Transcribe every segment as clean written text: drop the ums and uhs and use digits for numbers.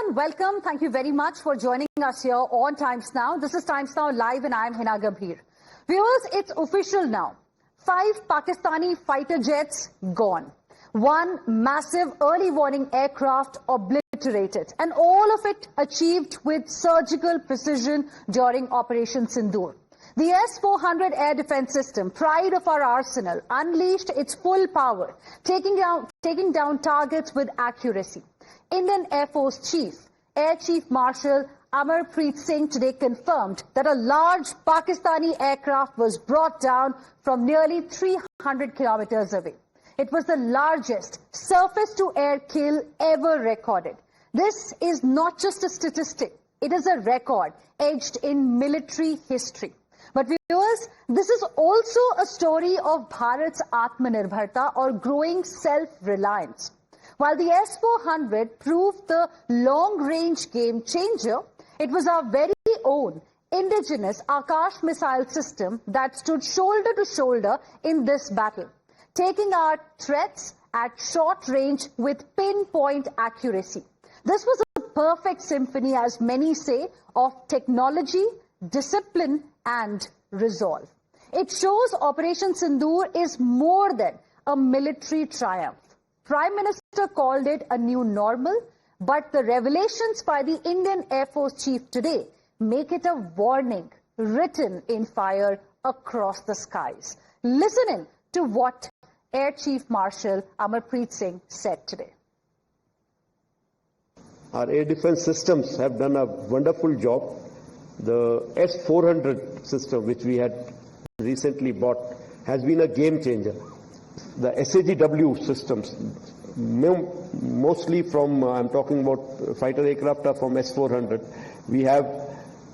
everyone, welcome. Thank you very much for joining us here on Times Now. This is Times Now Live and I am Hina Gabhir. Viewers, it's official now. 5 Pakistani fighter jets gone. 1 massive early warning aircraft obliterated. And all of it achieved with surgical precision during Operation Sindoor. The S-400 air defense system, pride of our arsenal, unleashed its full power, taking down targets with accuracy. Indian Air Force Chief, Air Chief Marshal Amar Preet Singh today confirmed that a large Pakistani aircraft was brought down from nearly 300 kilometers away. It was the largest surface-to-air kill ever recorded. This is not just a statistic. It is a record etched in military history. But viewers, this is also a story of Bharat's Atmanirbharta or growing self-reliance. While the S-400 proved the long-range game changer, it was our very own indigenous Akash missile system that stood shoulder to shoulder in this battle, taking our threats at short range with pinpoint accuracy. This was a perfect symphony, as many say, of technology, discipline and resolve. It shows Operation Sindoor is more than a military triumph. Prime Minister called it a new normal, but the revelations by the Indian Air Force Chief today make it a warning written in fire across the skies. Listen in to what Air Chief Marshal Amar Preet Singh said today. Our air defense systems have done a wonderful job. The S-400 system, which we had recently bought, has been a game changer. The SAGW systems, mostly from, I'm talking about fighter aircraft, are from S-400. We have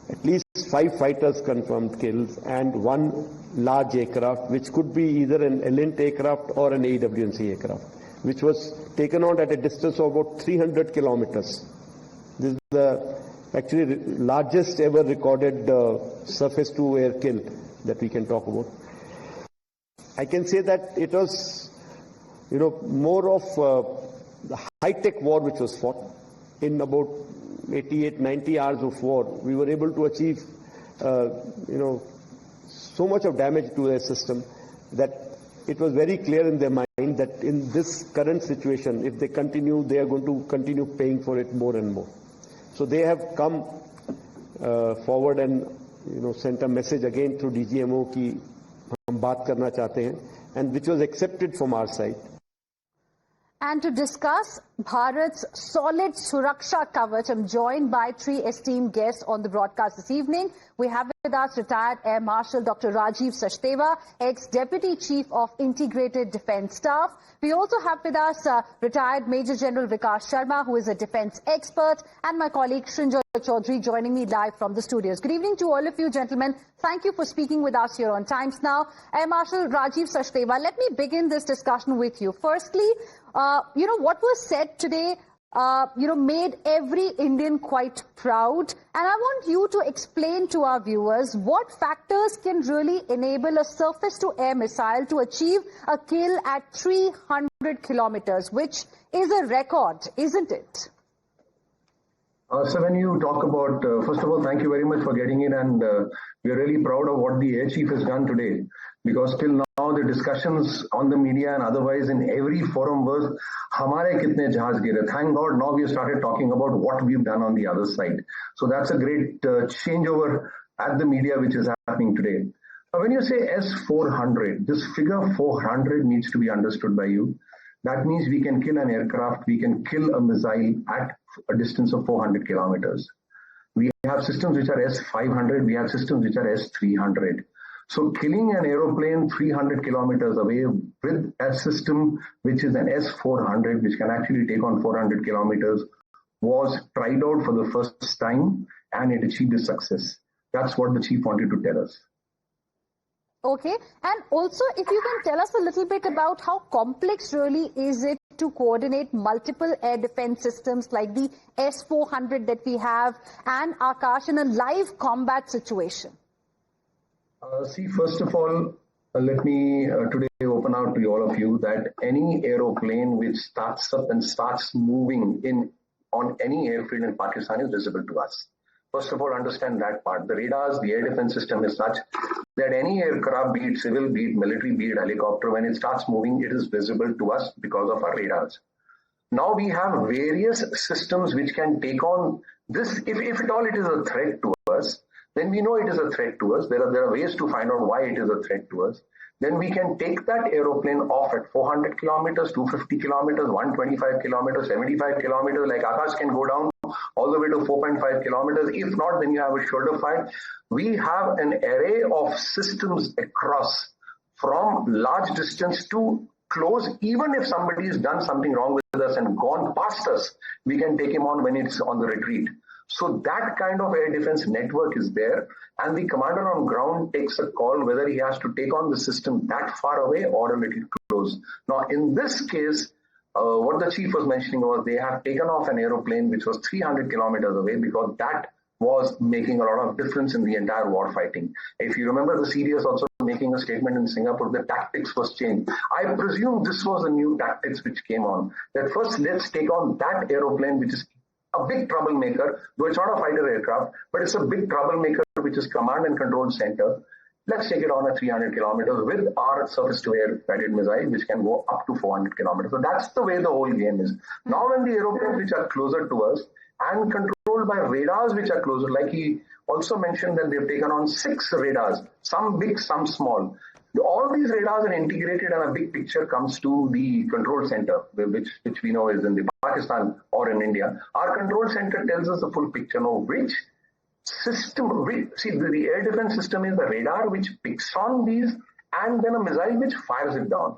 at least 5 fighters confirmed kills and 1 large aircraft, which could be either an Elint aircraft or an AEW&C aircraft, which was taken out at a distance of about 300 kilometers. This is the actually largest ever recorded surface-to-air kill that we can talk about. I can say that it was, more of the high-tech war which was fought. In about 88, 90 hours of war, we were able to achieve, so much of damage to their system that it was very clear in their mind that in this current situation, if they continue, they are going to continue paying for it more and more. So they have come forward and sent a message again through DGMO ki hum baat karna chahte hain, and which was accepted from our side. And to discuss Bharat's solid Suraksha coverage, I'm joined by 3 esteemed guests on the broadcast this evening. We have with us retired Air Marshal Dr. Rajeev Sachdeva, ex-Deputy Chief of Integrated Defence Staff. We also have with us retired Major General Vikash Sharma, who is a defence expert, and my colleague Srinjoy Chaudhary joining me live from the studios. Good evening to all of you, gentlemen. Thank you for speaking with us here on Times Now. Air Marshal Rajeev Sachdeva, let me begin this discussion with you. Firstly, what was said today, made every Indian quite proud. And I want you to explain to our viewers what factors can really enable a surface-to-air missile to achieve a kill at 300 kilometers, which is a record, isn't it? So when you talk about, first of all, thank you very much for getting in, and we are really proud of what the Air Chief has done today, because till now the discussions on the media and otherwise in every forum was, hamare kitne jahaz gire. Thank God now we have started talking about what we've done on the other side. So that's a great changeover at the media which is happening today. When you say S-400, this figure 400 needs to be understood by you. That means we can kill an aircraft, we can kill a missile at a distance of 400 kilometers. We have systems which are S-500, we have systems which are S-300. So killing an aeroplane 300 kilometers away with a system which is an S-400, which can actually take on 400 kilometers, was tried out for the first time and it achieved a success. That's what the chief wanted to tell us. Okay, and also if you can tell us a little bit about how complex really is it to coordinate multiple air defense systems like the S-400 that we have and Akash in a live combat situation? See, first of all, let me today open out to all of you that any aeroplane which starts up and starts moving in on any airfield in Pakistan is visible to us. First of all, understand that part. The radars, the air defense system is such that any aircraft, be it civil, be it military, be it helicopter, when it starts moving, it is visible to us because of our radars. Now we have various systems which can take on this. If at all it is a threat to us, then we know it is a threat to us. There are ways to find out why it is a threat to us. Then we can take that aeroplane off at 400 kilometers, 250 kilometers, 125 kilometers, 75 kilometers. Like Akash can go down all the way to 4.5 kilometers. If not, then you have a shoulder fight. We have an array of systems across from large distance to close. Even if somebody has done something wrong with us and gone past us, we can take him on when it's on the retreat. So that kind of air defense network is there, and the commander on ground takes a call whether he has to take on the system that far away or a little close. Now, in this case, what the chief was mentioning was they have taken off an aeroplane which was 300 kilometers away because that was making a lot of difference in the entire war fighting. If you remember, the CDS also making a statement in Singapore, the tactics was changed. I presume this was the new tactics which came on. That first, let's take on that aeroplane which is a big troublemaker, though it's not a fighter aircraft, but it's a big troublemaker which is command and control center. Let's take it on at 300 kilometers with our surface-to-air guided missile, which can go up to 400 kilometers. So that's the way the whole game is. Now when the aeroplanes which are closer to us and controlled by radars which are closer, like he also mentioned that they've taken on 6 radars, some big, some small. All these radars are integrated and a big picture comes to the control center, which we know is in the Pakistan or in India. Our control center tells us the full picture. Now, which system, the air defense system is the radar which picks on these and then a missile which fires it down.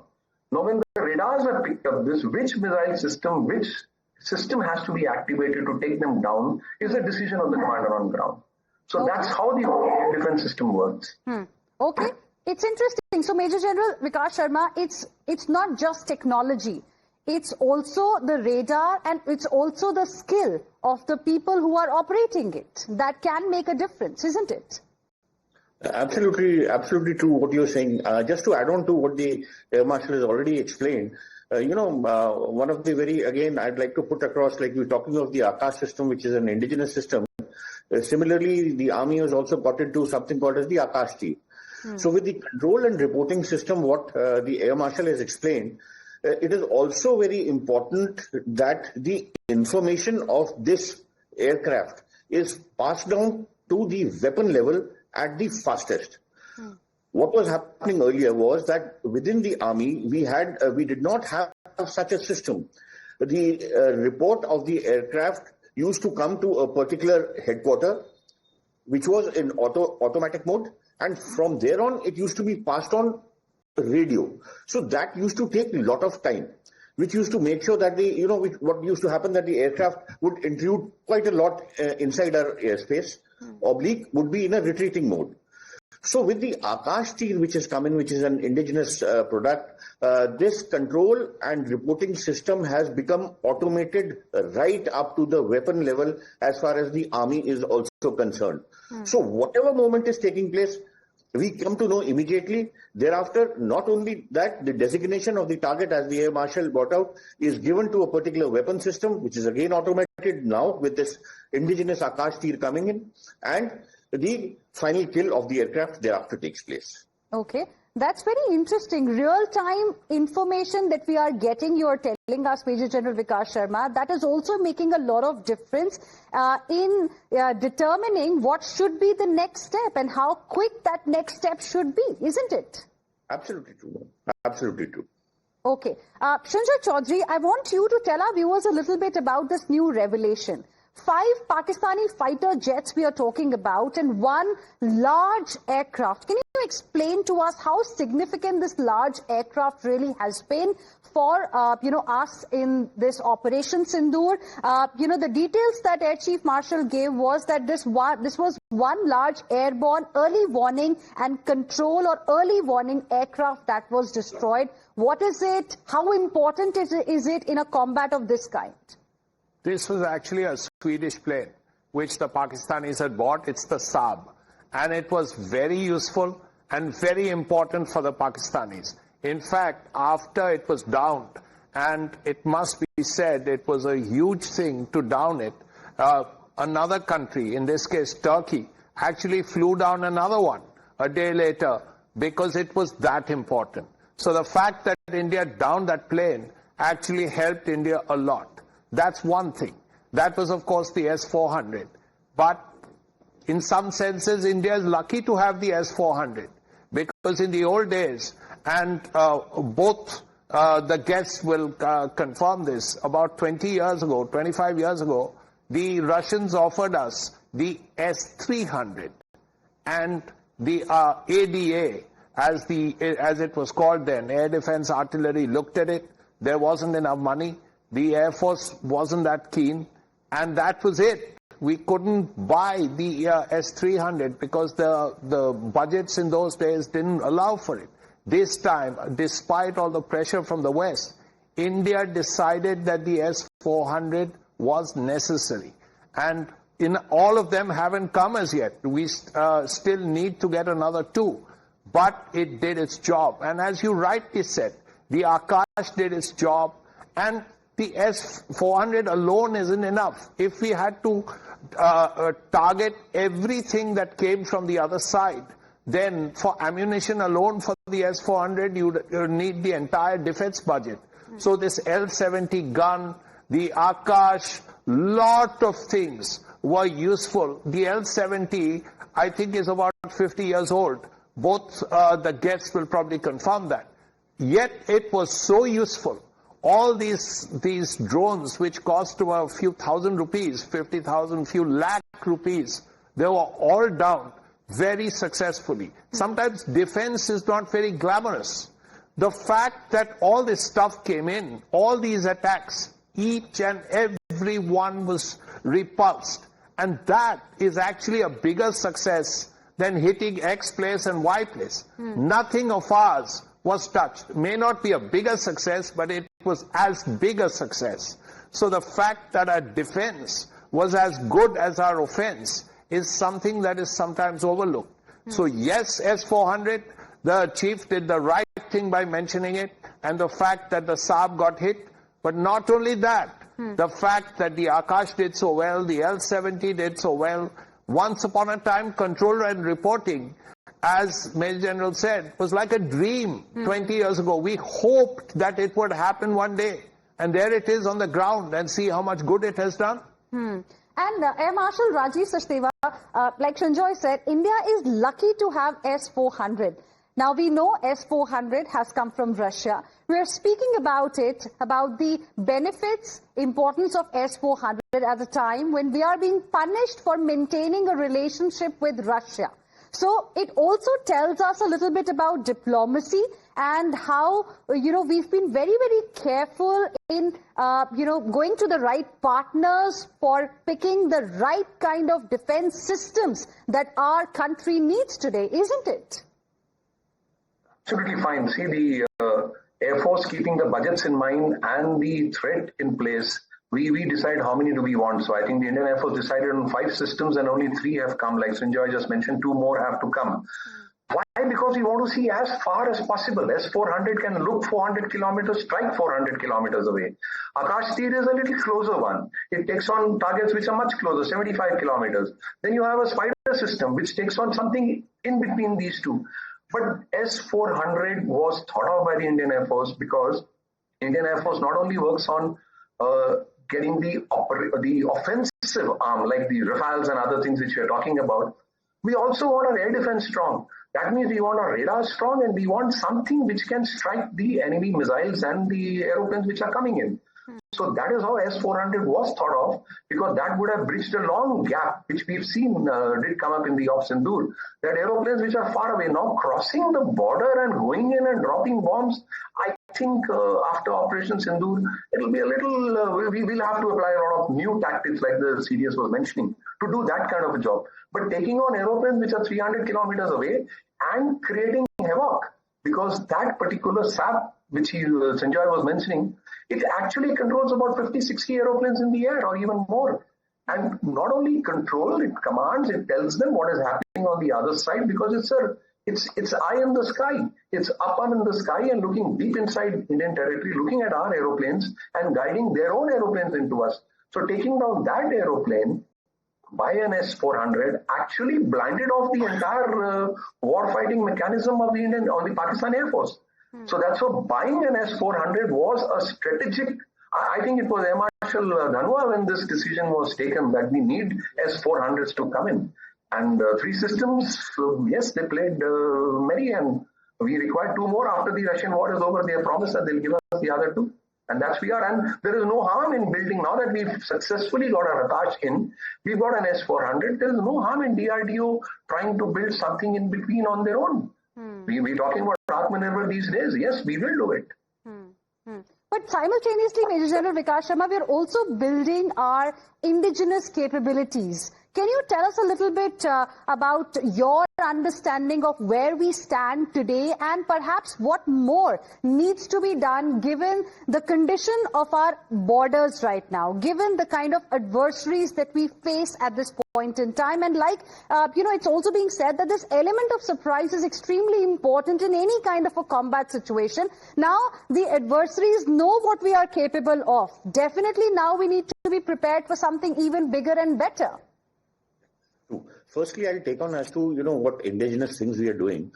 Now, when the radars are picked up, this which system has to be activated to take them down is a decision of the commander on ground. So that's how the air defense system works. Okay. It's interesting. So, Major General Vikash Sharma, it's not just technology. It's also the radar and it's also the skill of the people who are operating it that can make a difference, isn't it? Absolutely true what you're saying. Just to add on to what the Air Marshal has already explained, one of the again, I'd like to put across, like we're talking of the Akash system, which is an indigenous system. Similarly, the Army has also got into something called as the Akash-Teer. So with the control and reporting system, what the Air Marshal has explained, it is also very important that the information of this aircraft is passed down to the weapon level at the fastest. What was happening earlier was that within the Army, we did not have such a system. The report of the aircraft used to come to a particular headquarter, which was in automatic mode. And from there on, it used to be passed on radio. So that used to take a lot of time, which used to make sure that what used to happen that the aircraft would intrude quite a lot inside our airspace. Oblique would be in a retreating mode. So with the Akash-Teer, which has come in, which is an indigenous product, this control and reporting system has become automated right up to the weapon level as far as the Army is also concerned. So whatever moment is taking place, we come to know immediately. Thereafter, not only that, the designation of the target, as the Air Marshal brought out, is given to a particular weapon system, which is again automated now with this indigenous Akash-Teer coming in, and the final kill of the aircraft thereafter takes place. Okay. That's very interesting. Real-time information that we are getting, you are telling us, Major General Vikash Sharma, that is also making a lot of difference in determining what should be the next step and how quick that next step should be, isn't it? Absolutely true. Absolutely true. Okay. Sanjay Chaudhary, I want you to tell our viewers a little bit about this new revelation. 5 Pakistani fighter jets we are talking about and 1 large aircraft. Can you explain to us how significant this large aircraft really has been for, us in this Operation Sindoor? The details that Air Chief Marshal gave was that this was 1 large airborne early warning and control or early warning aircraft that was destroyed. What is it? How important is it in a combat of this kind? This was actually a Swedish plane, which the Pakistanis had bought. It's the Saab. And it was very useful and very important for the Pakistanis. In fact, after it was downed, and it must be said it was a huge thing to down it. Another country, in this case Turkey, actually flew down another one a day later because it was that important. So the fact that India downed that plane actually helped India a lot. That's one thing. That was, of course, the S-400. But in some senses, India is lucky to have the S-400 because in the old days, and both the guests will confirm this, about 20 years ago, 25 years ago, the Russians offered us the S-300 and the ADA, as it was called then, Air Defense Artillery, looked at it. There wasn't enough money. The Air Force wasn't that keen, and that was it. We couldn't buy the S-300 because the budgets in those days didn't allow for it. This time, despite all the pressure from the West, India decided that the S-400 was necessary. And all of them haven't come as yet. We still need to get another 2. But it did its job. And as you rightly said, the Akash did its job. And the S-400 alone isn't enough. If we had to target everything that came from the other side, then for ammunition alone for the S-400, you need the entire defense budget. So this L-70 gun, the Akash, lot of things were useful. The L-70, I think, is about 50 years old. Both the guests will probably confirm that. Yet it was so useful. All these drones, which cost a few thousand rupees, 50,000, few lakh rupees, they were all down very successfully. Sometimes defense is not very glamorous. The fact that all this stuff came in, all these attacks, each and every one was repulsed. And that is actually a bigger success than hitting X place and Y place. Nothing of ours was touched. May not be a bigger success, but it was as big a success. So the fact that our defense was as good as our offense is something that is sometimes overlooked. So yes, S-400, the chief did the right thing by mentioning it, and the fact that the Saab got hit, but not only that, the fact that the Akash did so well, the L-70 did so well. Once upon a time, control and reporting, as Major General said, was like a dream 20 years ago. We hoped that it would happen one day. And there it is on the ground, and see how much good it has done. And Air Marshal Rajeev Sachdeva, like Sanjoy said, India is lucky to have S-400. Now we know S-400 has come from Russia. We are speaking about it, about the benefits, importance of S-400 at a time when we are being punished for maintaining a relationship with Russia. So it also tells us a little bit about diplomacy and how, we've been very, very careful in, going to the right partners for picking the right kind of defense systems that our country needs today, isn't it? Absolutely fine. See, the Air Force keeping the budgets in mind and the threat in place, we decide how many do we want. So I think the Indian Air Force decided on 5 systems and only 3 have come. Like Sanjoy just mentioned, 2 more have to come. Why? Because we want to see as far as possible. S-400 can look 400 kilometers, strike 400 kilometers away. Akash-Teer is a little closer one. It takes on targets which are much closer, 75 kilometers. Then you have a Spider system which takes on something in between these two. But S-400 was thought of by the Indian Air Force because Indian Air Force not only works on getting the offensive arm, like the Rafales and other things which we are talking about, we also want our air defense strong. That means we want our radar strong, and we want something which can strike the enemy missiles and the aeroplanes which are coming in. So that is how S-400 was thought of, because that would have bridged a long gap, which we've seen did come up in the Operation Sindoor. That aeroplanes which are far away now crossing the border and going in and dropping bombs, I think after Operation Sindoor, it'll be a little, we will have to apply a lot of new tactics like the CDS was mentioning to do that kind of a job. But taking on aeroplanes which are 300 kilometers away and creating havoc, because that particular SAP, which Sanjoy was mentioning, it actually controls about 50, 60 aeroplanes in the air or even more. And not only control, it commands, it tells them what is happening on the other side, because it's a It's eye in the sky. It's up in the sky and looking deep inside Indian territory, looking at our aeroplanes and guiding their own aeroplanes into us. So taking down that aeroplane by an S-400 actually blinded off the entire war-fighting mechanism of the Pakistan Air Force. So that's why buying an S-400 was a strategic. I think it was Marshal when this decision was taken that we need S-400s to come in. And three systems, yes, they played merry, and we required two more after the Russian war is over. They have promised that they'll give us the other two. And that's we are. And there is no harm in building. Now that we've successfully got an Akash in, we've got an S-400. There is no harm in DRDO trying to build something in between on their own. We're talking about Atmanirbhar these days. Yes, we will do it. But simultaneously, Major General Vikash Sharma, we are also building our indigenous capabilities. Can you tell us a little bit about your understanding of where we stand today and perhaps what more needs to be done given the condition of our borders right now, given the kind of adversaries that we face at this point in time? And it's also being said that this element of surprise is extremely important in any kind of a combat situation. Now, the adversaries know what we are capable of. Definitely now we need to be prepared for something even bigger and better. Firstly, I'll take on as to, what indigenous things we are doing.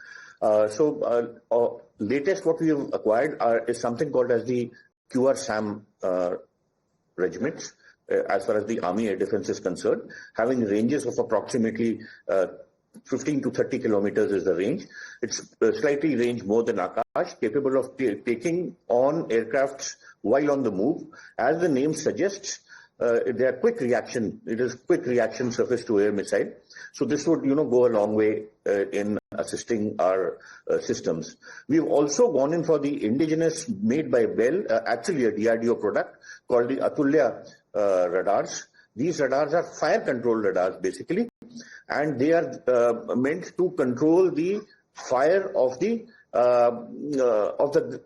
Latest what we have acquired is something called as the QR SAM regiments, as far as the Army Air Defense is concerned, having ranges of approximately 15 to 30 kilometers is the range. It's slightly range more than Akash, capable of taking on aircrafts while on the move. As the name suggests, they are quick reaction. It is quick reaction surface to air missile. So this would, go a long way in assisting our systems. We've also gone in for the indigenous made by Bell, actually a DRDO product called the Atulya radars. These radars are fire control radars basically, and they are meant to control the fire of the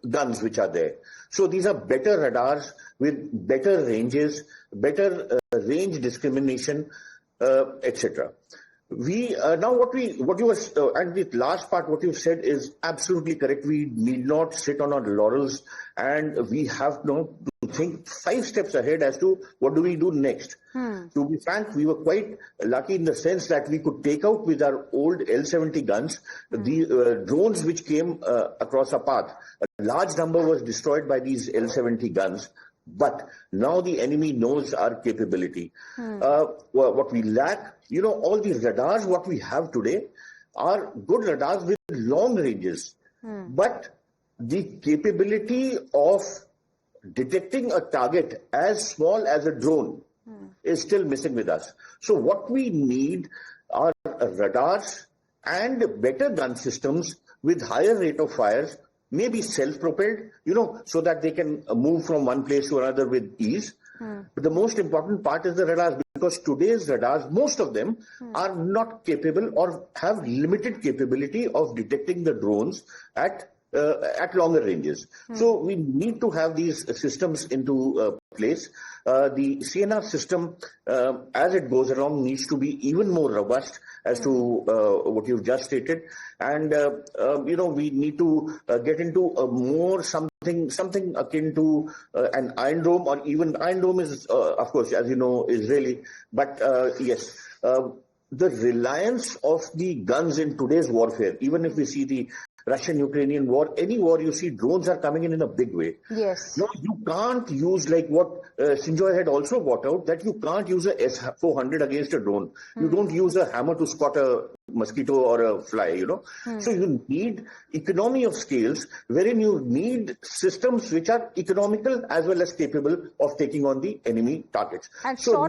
guns which are there. So these are better radars with better ranges, better range discrimination, etc. We now what you were and the last part what you've said is absolutely correct. We need not sit on our laurels, and we have to think 5 steps ahead as to what do we do next. To be frank, we were quite lucky in the sense that we could take out with our old L-70 guns the drones which came across our path. A large number was destroyed by these L-70 guns. But now the enemy knows our capability. What we lack, all these radars, what we have today are good radars with long ranges. But the capability of detecting a target as small as a drone is still missing with us. So what we need are radars and better gun systems with higher rate of fires, maybe self-propelled, so that they can move from one place to another with ease. But the most important part is the radars, because today's radars, most of them are not capable or have limited capability of detecting the drones at longer ranges. So we need to have these systems into place. The CNR system, as it goes along, needs to be even more robust as to what you've just stated. And, we need to get into a more something akin to an Iron Dome, or even Iron Dome is, of course, as you know, Israeli. But yes, the reliance of the guns in today's warfare, even if we see the Russian-Ukrainian war, any war you see, drones are coming in a big way. Yes. No, you can't use like what Sinjoy had also brought out, that you can't use a S-400 against a drone. You don't use a hammer to spot a mosquito or a fly, So you need economy of scales, wherein you need systems which are economical as well as capable of taking on the enemy targets. And so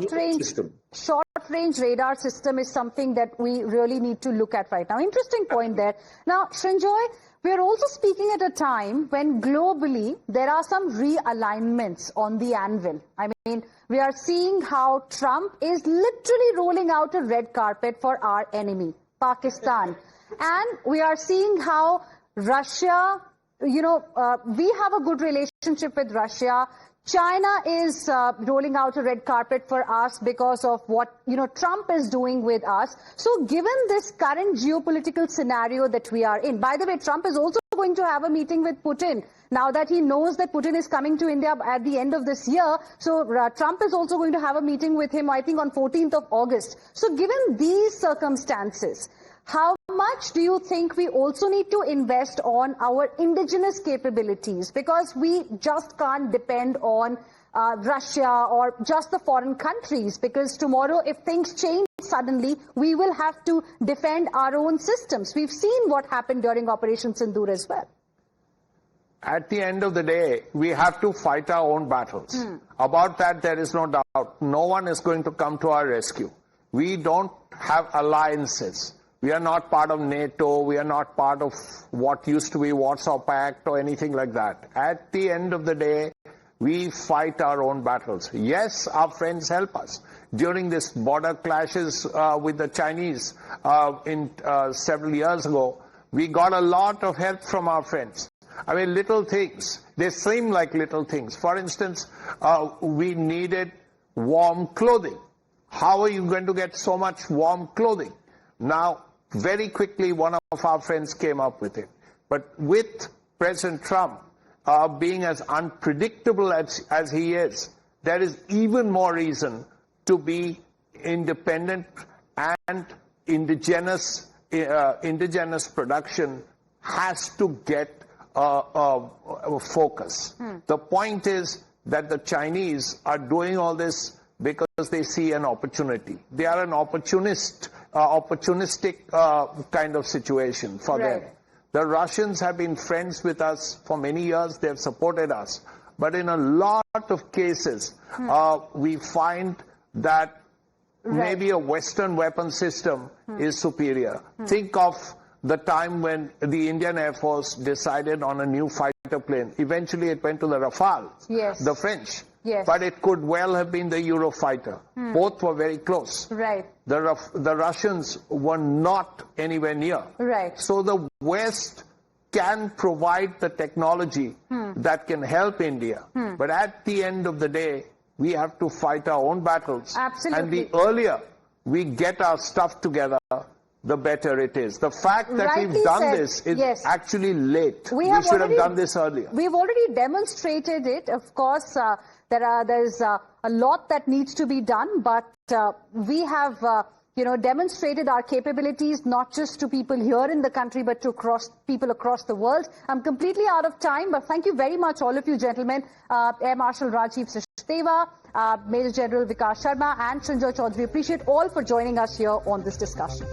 short-range radar system is something that we really need to look at right now. Interesting point there. Now, Srinjoy, we are also speaking at a time when globally there are some realignments on the anvil. I mean, we are seeing how Trump is literally rolling out a red carpet for our enemy, Pakistan. And we are seeing how Russia, we have a good relationship with Russia. China is rolling out a red carpet for us because of what, Trump is doing with us. So given this current geopolitical scenario that we are in, by the way, Trump is also going to have a meeting with Putin now that he knows that Putin is coming to India at the end of this year. So Trump is also going to have a meeting with him, I think, on 14th of August. So given these circumstances, how much do you think we also need to invest on our indigenous capabilities? Because we just can't depend on Russia or just the foreign countries, because tomorrow if things change suddenly, we will have to defend our own systems. We've seen what happened during Operation Sindoor as well. At the end of the day, we have to fight our own battles. About that, there is no doubt. No one is going to come to our rescue. We don't have alliances. We are not part of NATO. We are not part of what used to be Warsaw Pact or anything like that. At the end of the day, we fight our own battles. Yes, our friends help us. During this border clashes with the Chinese several years ago, we got a lot of help from our friends. I mean, little things. They seem like little things. For instance, we needed warm clothing. How are you going to get so much warm clothing? Now, very quickly, one of our friends came up with it. But with President Trump being as unpredictable as he is, there is even more reason to be independent, and indigenous production has to get focus. The point is that the Chinese are doing all this because they see an opportunity. They are an opportunistic kind of situation for them. The Russians have been friends with us for many years. They have supported us. But in a lot of cases, we find that maybe a Western weapon system is superior. Think of the time when the Indian Air Force decided on a new fighter plane. Eventually it went to the Rafale, the French. Yes. But it could well have been the Eurofighter. Both were very close. Right. The Russians were not anywhere near. Right. So the West can provide the technology that can help India. But at the end of the day, we have to fight our own battles. Absolutely. And the earlier we get our stuff together, the better it is. The fact that we've done this is actually late. We should have done this earlier. We've already demonstrated it. Of course, there's a lot that needs to be done, but we have demonstrated our capabilities not just to people here in the country, but to people across the world. I'm completely out of time, but thank you very much, all of you gentlemen. Air Marshal Rajeev Sachdeva, Major General Vikash Sharma and Sanjay Chaudhary. Appreciate all for joining us here on this discussion.